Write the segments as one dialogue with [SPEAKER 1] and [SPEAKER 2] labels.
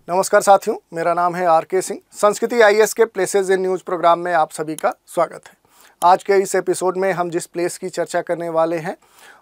[SPEAKER 1] नमस्कार साथियों, मेरा नाम है आर.के. सिंह। संस्कृति आईएएस के प्लेसेस इन न्यूज़ प्रोग्राम में आप सभी का स्वागत है। आज के इस एपिसोड में हम जिस प्लेस की चर्चा करने वाले हैं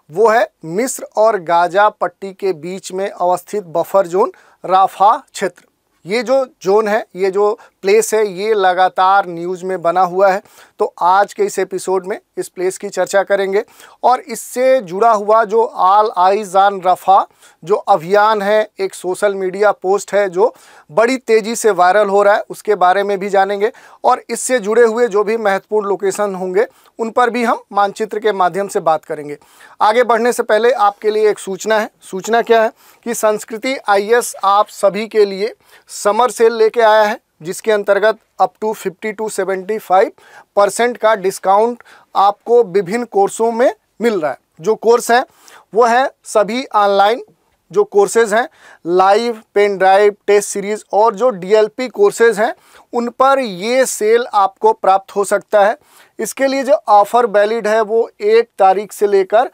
[SPEAKER 1] वो है मिस्र और गाजा पट्टी के बीच में अवस्थित बफर जोन राफा क्षेत्र। ये जो जोन है, ये जो प्लेस है, ये लगातार न्यूज़ में बना हुआ है। तो आज के इस एपिसोड में इस प्लेस की चर्चा करेंगे और इससे जुड़ा हुआ जो ऑल आइज़ ऑन रफा जो अभियान है, एक सोशल मीडिया पोस्ट है जो बड़ी तेज़ी से वायरल हो रहा है, उसके बारे में भी जानेंगे और इससे जुड़े हुए जो भी महत्वपूर्ण लोकेशन होंगे उन पर भी हम मानचित्र के माध्यम से बात करेंगे। आगे बढ़ने से पहले आपके लिए एक सूचना है। सूचना क्या है कि संस्कृति आईएएस आप सभी के लिए समर सेल लेके आया है, जिसके अंतर्गत अप टू 50 to 75% का डिस्काउंट आपको विभिन्न कोर्सों में मिल रहा है। जो कोर्स है वो है सभी ऑनलाइन जो कोर्सेज हैं, live, pen drive, test series और जो डीएलपी कोर्सेज हैं उन पर ये सेल आपको प्राप्त हो सकता है। इसके लिए जो ऑफ़र वैलिड है वो 1 तारीख से लेकर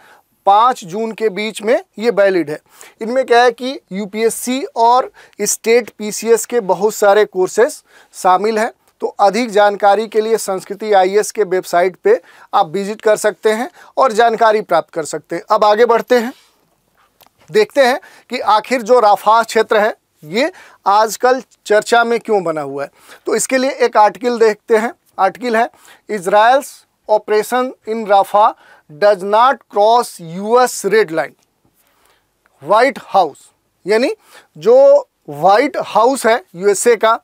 [SPEAKER 1] 5 जून के बीच में ये वैलिड है। इनमें क्या है कि यूपीएससी और स्टेट पीसीएस के बहुत सारे कोर्सेस शामिल हैं। तो अधिक जानकारी के लिए संस्कृति आईएएस के वेबसाइट पे आप विजिट कर सकते हैं और जानकारी प्राप्त कर सकते हैं। अब आगे बढ़ते हैं, देखते हैं कि आखिर जो राफा क्षेत्र है ये आजकल चर्चा में क्यों बना हुआ है। तो इसके लिए एक आर्टिकल देखते हैं। आर्टिकल है Israel's operation in Rafah does not cross US red line. White House, यानी जो व्हाइट हाउस है यूएसए का,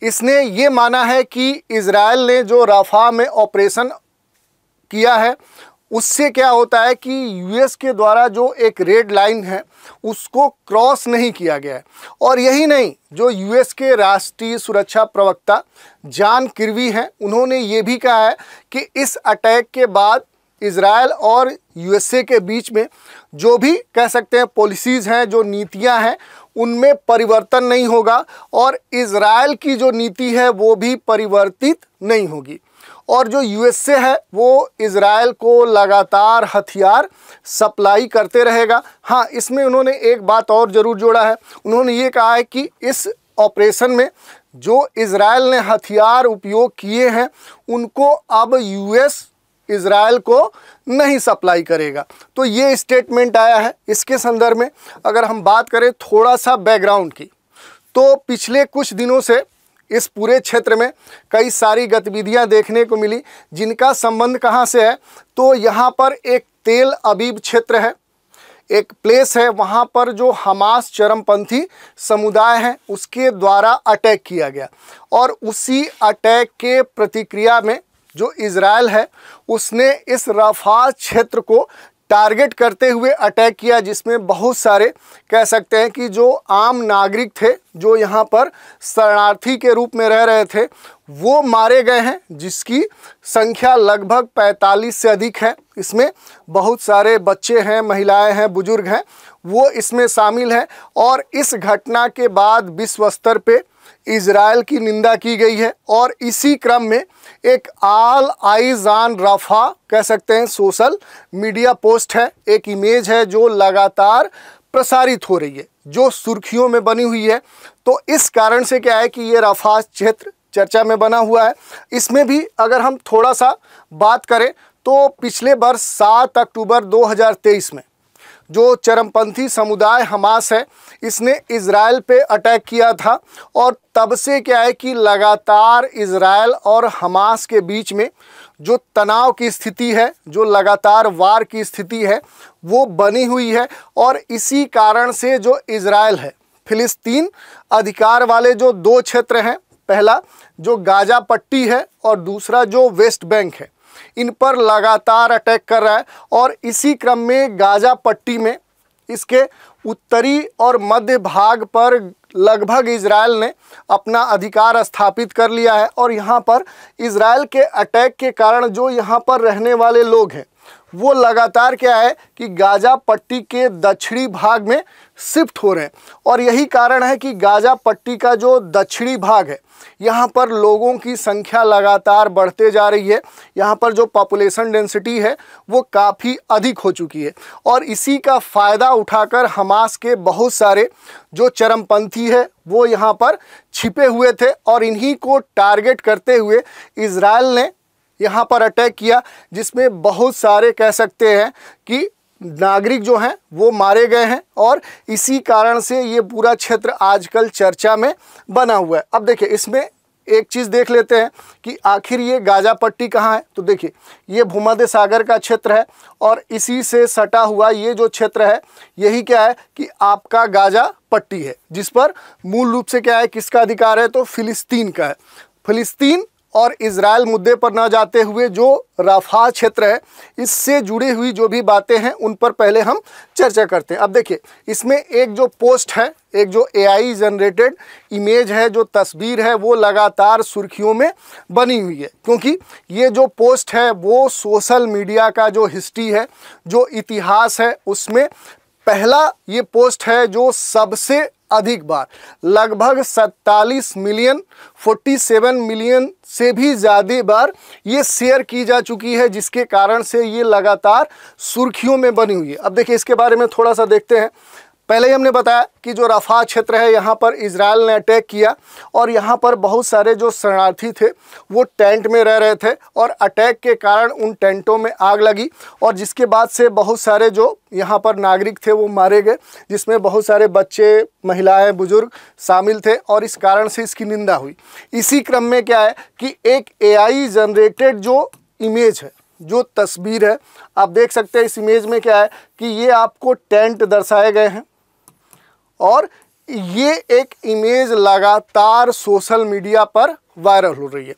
[SPEAKER 1] इसने ये माना है कि इजराइल ने जो राफा में ऑपरेशन किया है उससे क्या होता है कि यूएस के द्वारा जो एक रेड लाइन है उसको क्रॉस नहीं किया गया है। और यही नहीं, जो यूएस के राष्ट्रीय सुरक्षा प्रवक्ता जॉन किर्बी हैं, उन्होंने ये भी कहा है कि इस अटैक के बाद इजराइल और यूएसए के बीच में जो भी कह सकते हैं पॉलिसीज़ हैं, जो नीतियां हैं, उनमें परिवर्तन नहीं होगा और इजराइल की जो नीति है वो भी परिवर्तित नहीं होगी। और जो यूएसए है वो इजराइल को लगातार हथियार सप्लाई करते रहेगा। हाँ, इसमें उन्होंने एक बात और ज़रूर जोड़ा है। उन्होंने ये कहा है कि इस ऑपरेशन में जो इजराइल ने हथियार उपयोग किए हैं उनको अब यूएस इजराइल को नहीं सप्लाई करेगा। तो ये स्टेटमेंट आया है। इसके संदर्भ में अगर हम बात करें थोड़ा सा बैकग्राउंड की, तो पिछले कुछ दिनों से इस पूरे क्षेत्र में कई सारी गतिविधियां देखने को मिली, जिनका संबंध कहां से है, तो यहां पर एक तेल अबीब क्षेत्र है, एक प्लेस है, वहां पर जो हमास चरमपंथी समुदाय है उसके द्वारा अटैक किया गया और उसी अटैक के प्रतिक्रिया में जो इजराइल है उसने इस रफा क्षेत्र को टारगेट करते हुए अटैक किया, जिसमें बहुत सारे कह सकते हैं कि जो आम नागरिक थे, जो यहाँ पर शरणार्थी के रूप में रह रहे थे, वो मारे गए हैं, जिसकी संख्या लगभग 45 से अधिक है। इसमें बहुत सारे बच्चे हैं, महिलाएं हैं, बुजुर्ग हैं, वो इसमें शामिल हैं। और इस घटना के बाद विश्व स्तर पे इजराइल की निंदा की गई है और इसी क्रम में एक ऑल आइज़ ऑन रफा कह सकते हैं सोशल मीडिया पोस्ट है, एक इमेज है जो लगातार प्रसारित हो रही है, जो सुर्खियों में बनी हुई है। तो इस कारण से क्या है कि ये रफा क्षेत्र चर्चा में बना हुआ है। इसमें भी अगर हम थोड़ा सा बात करें तो पिछले वर्ष 7 अक्टूबर 2023 में जो चरमपंथी समुदाय हमास है इसने इजराइल पे अटैक किया था और तब से क्या है कि लगातार इजराइल और हमास के बीच में जो तनाव की स्थिति है, जो लगातार वार की स्थिति है, वो बनी हुई है। और इसी कारण से जो इजराइल है, फिलिस्तीन अधिकार वाले जो 2 क्षेत्र हैं, पहला जो गाजा पट्टी है और दूसरा जो वेस्ट बैंक है, इन पर लगातार अटैक कर रहा है। और इसी क्रम में गाजा पट्टी में इसके उत्तरी और मध्य भाग पर लगभग इजराइल ने अपना अधिकार स्थापित कर लिया है। और यहाँ पर इजराइल के अटैक के कारण जो यहाँ पर रहने वाले लोग हैं वो लगातार क्या है कि गाजा पट्टी के दक्षिणी भाग में शिफ्ट हो रहे हैं। और यही कारण है कि गाजा पट्टी का जो दक्षिणी भाग है, यहाँ पर लोगों की संख्या लगातार बढ़ते जा रही है। यहाँ पर जो पॉपुलेशन डेंसिटी है वो काफ़ी अधिक हो चुकी है और इसी का फ़ायदा उठाकर हमास के बहुत सारे जो चरमपंथी है वो यहाँ पर छिपे हुए थे और इन्हीं को टारगेट करते हुए इजराइल ने यहाँ पर अटैक किया, जिसमें बहुत सारे कह सकते हैं कि नागरिक जो हैं वो मारे गए हैं और इसी कारण से ये पूरा क्षेत्र आजकल चर्चा में बना हुआ है। अब देखिए इसमें एक चीज़ देख लेते हैं कि आखिर ये गाजा पट्टी कहाँ है। तो देखिए ये भूमध्य सागर का क्षेत्र है और इसी से सटा हुआ ये जो क्षेत्र है यही क्या है कि आपका गाजा पट्टी है, जिस पर मूल रूप से क्या है किसका अधिकार है, तो फिलिस्तीन का है। फिलिस्तीन और इजराइल मुद्दे पर न जाते हुए जो रफा क्षेत्र है इससे जुड़ी हुई जो भी बातें हैं उन पर पहले हम चर्चा करते हैं। अब देखिए इसमें एक जो पोस्ट है, एक जो AI जनरेटेड इमेज है, जो तस्वीर है वो लगातार सुर्खियों में बनी हुई है, क्योंकि ये जो पोस्ट है वो सोशल मीडिया का जो हिस्ट्री है, जो इतिहास है, उसमें पहला ये पोस्ट है जो सबसे अधिक बार लगभग 47 मिलियन 47 मिलियन से भी ज़्यादा बार ये शेयर की जा चुकी है, जिसके कारण से ये लगातार सुर्खियों में बनी हुई है। अब देखिए इसके बारे में थोड़ा सा देखते हैं। पहले ही हमने बताया कि जो रफा क्षेत्र है यहाँ पर इजराइल ने अटैक किया और यहाँ पर बहुत सारे जो शरणार्थी थे वो टेंट में रह रहे थे और अटैक के कारण उन टेंटों में आग लगी और जिसके बाद से बहुत सारे जो यहाँ पर नागरिक थे वो मारे गए, जिसमें बहुत सारे बच्चे, महिलाएं, बुजुर्ग शामिल थे और इस कारण से इसकी निंदा हुई। इसी क्रम में क्या है कि एक AI जनरेटेड जो इमेज है, जो तस्वीर है, आप देख सकते हैं इस इमेज में क्या है कि ये आपको टेंट दर्शाए गए हैं और ये एक इमेज लगातार सोशल मीडिया पर वायरल हो रही है।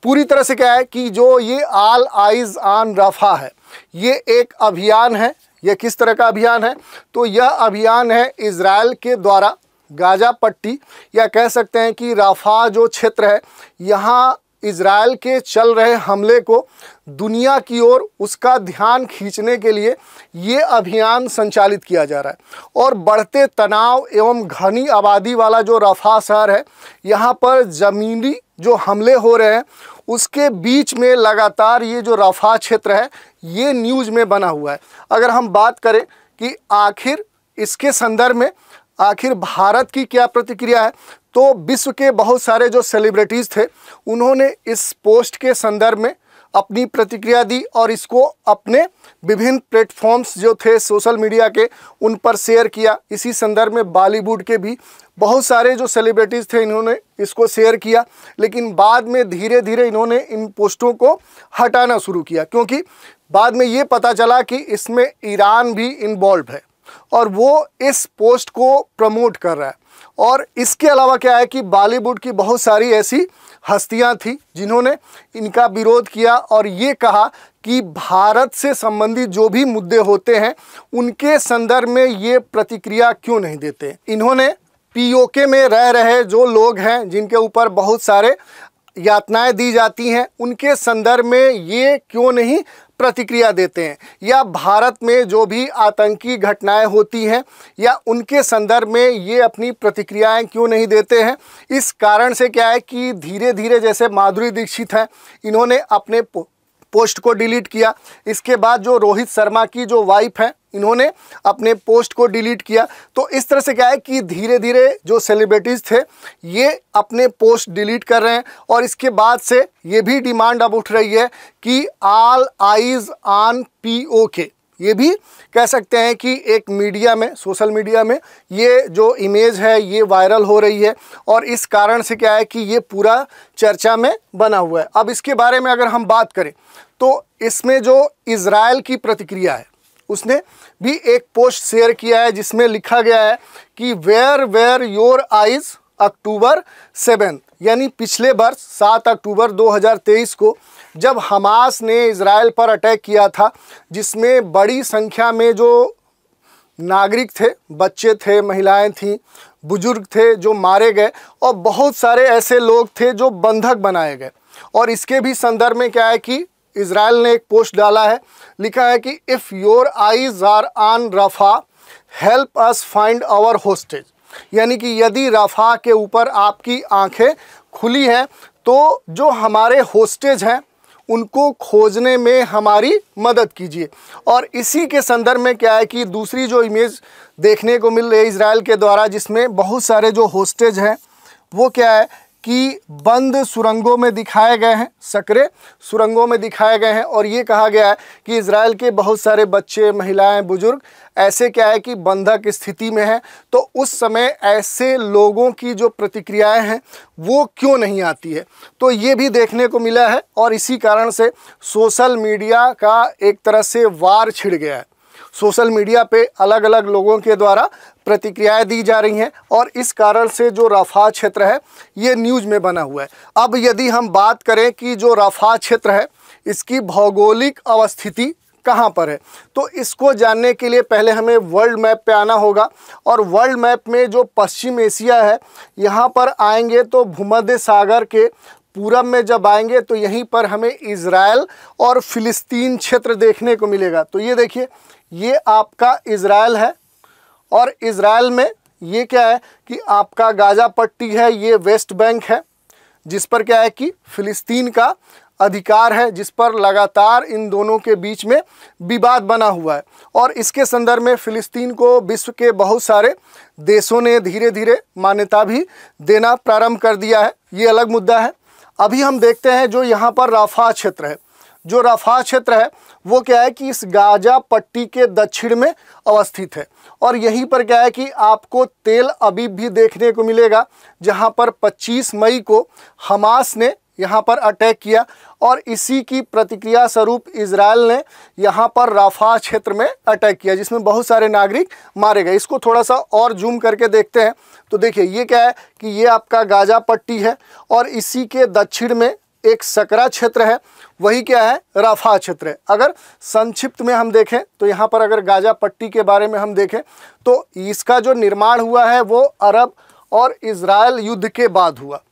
[SPEAKER 1] पूरी तरह से क्या है कि जो ये ऑल आइज ऑन रफा है, ये एक अभियान है। यह किस तरह का अभियान है, तो यह अभियान है इजराइल के द्वारा गाजा पट्टी या कह सकते हैं कि रफा जो क्षेत्र है, यहाँ इजराइल के चल रहे हमले को दुनिया की ओर उसका ध्यान खींचने के लिए ये अभियान संचालित किया जा रहा है। और बढ़ते तनाव एवं घनी आबादी वाला जो रफा शहर है, यहाँ पर ज़मीनी जो हमले हो रहे हैं उसके बीच में लगातार ये जो रफा क्षेत्र है ये न्यूज़ में बना हुआ है। अगर हम बात करें कि आखिर इसके संदर्भ में आखिर भारत की क्या प्रतिक्रिया है, तो विश्व के बहुत सारे जो सेलिब्रिटीज़ थे उन्होंने इस पोस्ट के संदर्भ में अपनी प्रतिक्रिया दी और इसको अपने विभिन्न प्लेटफॉर्म्स जो थे सोशल मीडिया के उन पर शेयर किया। इसी संदर्भ में बॉलीवुड के भी बहुत सारे जो सेलिब्रिटीज़ थे इन्होंने इसको शेयर किया, लेकिन बाद में धीरे धीरे इन्होंने इन पोस्टों को हटाना शुरू किया, क्योंकि बाद में ये पता चला कि इसमें ईरान भी इन्वॉल्व है और वो इस पोस्ट को प्रमोट कर रहा है। और इसके अलावा क्या है कि बॉलीवुड की बहुत सारी ऐसी हस्तियां थी जिन्होंने इनका विरोध किया और ये कहा कि भारत से संबंधित जो भी मुद्दे होते हैं उनके संदर्भ में ये प्रतिक्रिया क्यों नहीं देते। इन्होंने POK में रह रहे जो लोग हैं जिनके ऊपर बहुत सारे यातनाएं दी जाती हैं उनके संदर्भ में ये क्यों नहीं प्रतिक्रिया देते हैं, या भारत में जो भी आतंकी घटनाएं होती हैं या उनके संदर्भ में ये अपनी प्रतिक्रियाएं क्यों नहीं देते हैं। इस कारण से क्या है कि धीरे धीरे जैसे माधुरी दीक्षित हैं इन्होंने अपने पोस्ट को डिलीट किया। इसके बाद जो रोहित शर्मा की जो वाइफ है इन्होंने अपने पोस्ट को डिलीट किया। तो इस तरह से क्या है कि धीरे धीरे जो सेलिब्रिटीज़ थे ये अपने पोस्ट डिलीट कर रहे हैं और इसके बाद से ये भी डिमांड अब उठ रही है कि ऑल आइज ऑन POK। ये भी कह सकते हैं कि एक मीडिया में, सोशल मीडिया में ये जो इमेज है ये वायरल हो रही है और इस कारण से क्या है कि ये पूरा चर्चा में बना हुआ है। अब इसके बारे में अगर हम बात करें तो इसमें जो इजराइल की प्रतिक्रिया है उसने भी एक पोस्ट शेयर किया है जिसमें लिखा गया है कि वेयर योर आइज अक्टूबर 7, यानी पिछले वर्ष 7 अक्टूबर 2023 को जब हमास ने इजराइल पर अटैक किया था, जिसमें बड़ी संख्या में जो नागरिक थे, बच्चे थे, महिलाएं थीं, बुजुर्ग थे जो मारे गए और बहुत सारे ऐसे लोग थे जो बंधक बनाए गए। और इसके भी संदर्भ में क्या है कि इजराइल ने एक पोस्ट डाला है, लिखा है कि if your eyes are on Rafah help us find our hostage, यानी कि यदि रफा के ऊपर आपकी आंखें खुली हैं तो जो हमारे होस्टेज हैं उनको खोजने में हमारी मदद कीजिए। और इसी के संदर्भ में क्या है कि दूसरी जो इमेज देखने को मिल रही है इजराइल के द्वारा, जिसमें बहुत सारे जो होस्टेज हैं वो क्या है कि बंद सुरंगों में दिखाए गए हैं, सकरे सुरंगों में दिखाए गए हैं। और ये कहा गया है कि इजराइल के बहुत सारे बच्चे, महिलाएं, बुजुर्ग ऐसे क्या है कि बंधक स्थिति में हैं। तो उस समय ऐसे लोगों की जो प्रतिक्रियाएं हैं वो क्यों नहीं आती है, तो ये भी देखने को मिला है। और इसी कारण से सोशल मीडिया का एक तरह से वार छिड़ गया है। सोशल मीडिया पे अलग अलग लोगों के द्वारा प्रतिक्रियाएं दी जा रही हैं और इस कारण से जो रफा क्षेत्र है ये न्यूज़ में बना हुआ है। अब यदि हम बात करें कि जो रफा क्षेत्र है इसकी भौगोलिक अवस्थिति कहाँ पर है, तो इसको जानने के लिए पहले हमें वर्ल्ड मैप पे आना होगा। और वर्ल्ड मैप में जो पश्चिम एशिया है यहाँ पर आएंगे तो भूमध्य सागर के पूरब में जब आएंगे तो यहीं पर हमें इजराइल और फिलिस्तीन क्षेत्र देखने को मिलेगा। तो ये देखिए, ये आपका इजराइल है और इजराइल में ये क्या है कि आपका गाजा पट्टी है, ये वेस्ट बैंक है जिस पर क्या है कि फिलिस्तीन का अधिकार है, जिस पर लगातार इन दोनों के बीच में विवाद बना हुआ है। और इसके संदर्भ में फिलिस्तीन को विश्व के बहुत सारे देशों ने धीरे धीरे मान्यता भी देना प्रारंभ कर दिया है, ये अलग मुद्दा है। अभी हम देखते हैं जो यहाँ पर रफा क्षेत्र है, जो रफा क्षेत्र है वो क्या है कि इस गाजा पट्टी के दक्षिण में अवस्थित है। और यहीं पर क्या है कि आपको तेल अबीब भी देखने को मिलेगा, जहाँ पर 25 मई को हमास ने यहाँ पर अटैक किया और इसी की प्रतिक्रिया स्वरूप इजराइल ने यहाँ पर रफा क्षेत्र में अटैक किया, जिसमें बहुत सारे नागरिक मारे गए। इसको थोड़ा सा और जूम करके देखते हैं तो देखिए, ये क्या है कि ये आपका गाजा पट्टी है और इसी के दक्षिण में एक सकरा क्षेत्र है, वही क्या है रफा क्षेत्र है। अगर संक्षिप्त में हम देखें तो यहाँ पर अगर गाजा पट्टी के बारे में हम देखें तो इसका जो निर्माण हुआ है वो अरब और इजराइल युद्ध के बाद हुआ।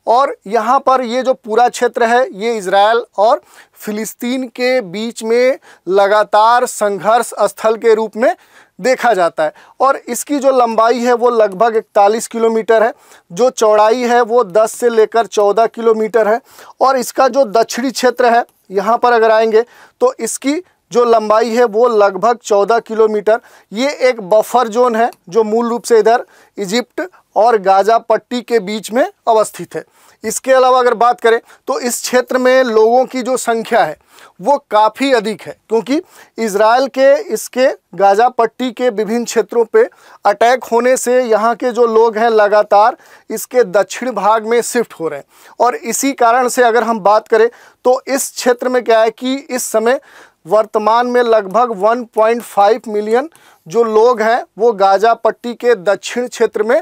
[SPEAKER 1] और यहाँ पर ये जो पूरा क्षेत्र है ये इजराइल और फिलिस्तीन के बीच में लगातार संघर्ष स्थल के रूप में देखा जाता है। और इसकी जो लंबाई है वो लगभग 41 किलोमीटर है, जो चौड़ाई है वो 10 से लेकर 14 किलोमीटर है। और इसका जो दक्षिणी क्षेत्र है यहाँ पर अगर आएंगे तो इसकी जो लंबाई है वो लगभग 14 किलोमीटर। ये एक बफर जोन है जो मूल रूप से इधर इजिप्ट और गाजा पट्टी के बीच में अवस्थित है। इसके अलावा अगर बात करें तो इस क्षेत्र में लोगों की जो संख्या है वो काफ़ी अधिक है, क्योंकि इजराइल के इसके गाजा पट्टी के विभिन्न क्षेत्रों पे अटैक होने से यहाँ के जो लोग हैं लगातार इसके दक्षिण भाग में शिफ्ट हो रहे हैं। और इसी कारण से अगर हम बात करें तो इस क्षेत्र में क्या है कि इस समय वर्तमान में लगभग 1.5 मिलियन जो लोग हैं वो गाजा पट्टी के दक्षिण क्षेत्र में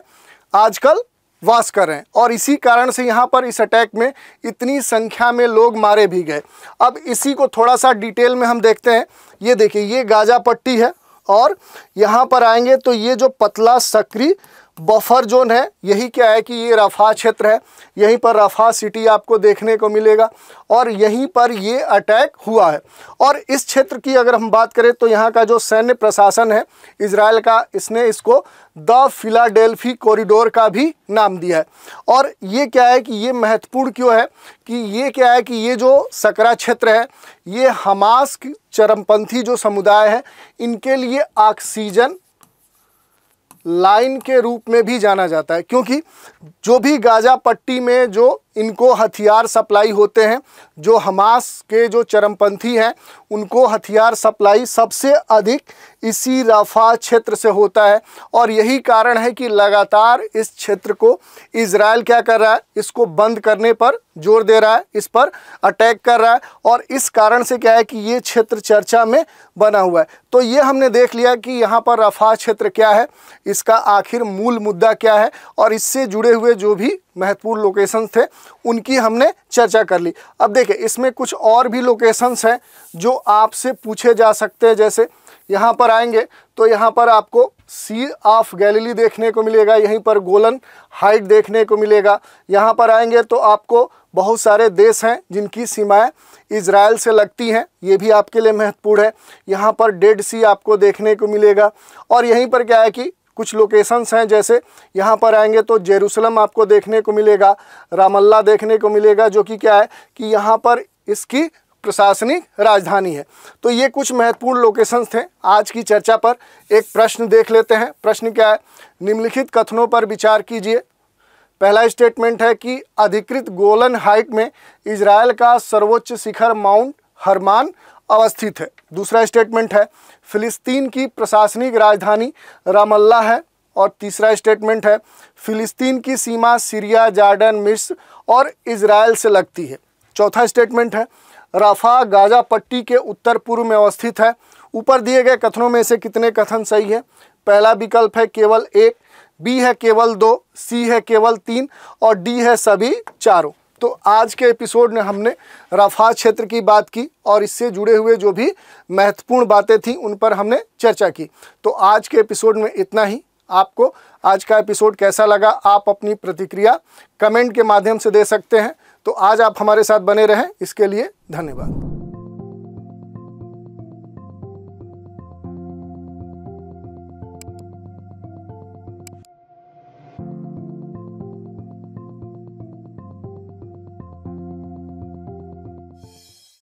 [SPEAKER 1] आजकल वास कर रहे हैं। और इसी कारण से यहाँ पर इस अटैक में इतनी संख्या में लोग मारे भी गए। अब इसी को थोड़ा सा डिटेल में हम देखते हैं। ये देखिए, ये गाजा पट्टी है और यहाँ पर आएंगे तो ये जो पतला सकरी बफर जोन है यही क्या है कि ये रफा क्षेत्र है। यहीं पर रफा सिटी आपको देखने को मिलेगा और यहीं पर ये अटैक हुआ है। और इस क्षेत्र की अगर हम बात करें तो यहाँ का जो सैन्य प्रशासन है इजराइल का, इसने इसको द फिलाडेल्फी कॉरिडोर का भी नाम दिया है। और ये क्या है कि ये महत्वपूर्ण क्यों है कि ये क्या है कि ये जो सकरा क्षेत्र है ये हमास चरमपंथी जो समुदाय है इनके लिए ऑक्सीजन लाइन के रूप में भी जाना जाता है, क्योंकि जो भी गाजा पट्टी में जो इनको हथियार सप्लाई होते हैं, जो हमास के जो चरमपंथी हैं उनको हथियार सप्लाई सबसे अधिक इसी रफा क्षेत्र से होता है। और यही कारण है कि लगातार इस क्षेत्र को इजराइल क्या कर रहा है, इसको बंद करने पर जोर दे रहा है, इस पर अटैक कर रहा है। और इस कारण से क्या है कि ये क्षेत्र चर्चा में बना हुआ है। तो ये हमने देख लिया कि यहाँ पर रफा क्षेत्र क्या है, इसका आखिर मूल मुद्दा क्या है और इससे जुड़े हुए जो भी महत्वपूर्ण लोकेशंस थे उनकी हमने चर्चा कर ली। अब देखिए, इसमें कुछ और भी लोकेशंस हैं जो आपसे पूछे जा सकते हैं। जैसे यहाँ पर आएंगे तो यहाँ पर आपको सी ऑफ गैलीली देखने को मिलेगा, यहीं पर गोलन हाइट देखने को मिलेगा। यहाँ पर आएंगे तो आपको बहुत सारे देश हैं जिनकी सीमाएं इजराइल से लगती हैं, ये भी आपके लिए महत्वपूर्ण है। यहाँ पर डेड सी आपको देखने को मिलेगा और यहीं पर क्या है कि कुछ लोकेशंस हैं, जैसे यहाँ पर आएंगे तो जेरूसलम आपको देखने को मिलेगा, रामल्ला देखने को मिलेगा, जो कि क्या है कि यहाँ पर इसकी प्रशासनिक राजधानी है। तो ये कुछ महत्वपूर्ण लोकेशंस थे। आज की चर्चा पर एक प्रश्न देख लेते हैं। प्रश्न क्या है? निम्नलिखित कथनों पर विचार कीजिए। पहला स्टेटमेंट है कि अधिकृत गोलन हाइट में इजराइल का सर्वोच्च शिखर माउंट हरमान अवस्थित है। दूसरा स्टेटमेंट है फिलिस्तीन की प्रशासनिक राजधानी रामल्ला है। और तीसरा स्टेटमेंट है फिलिस्तीन की सीमा सीरिया, जॉर्डन, मिस्र और इजराइल से लगती है। चौथा स्टेटमेंट है राफा गाजा पट्टी के उत्तर पूर्व में अवस्थित है। ऊपर दिए गए कथनों में से कितने कथन सही है? पहला विकल्प है केवल 1, बी है केवल 2, सी है केवल 3 और डी है सभी चारों। तो आज के एपिसोड में हमने राफा क्षेत्र की बात की और इससे जुड़े हुए जो भी महत्वपूर्ण बातें थी उन पर हमने चर्चा की। तो आज के एपिसोड में इतना ही। आपको आज का एपिसोड कैसा लगा, आप अपनी प्रतिक्रिया कमेंट के माध्यम से दे सकते हैं। तो आज आप हमारे साथ बने रहें, इसके लिए धन्यवाद।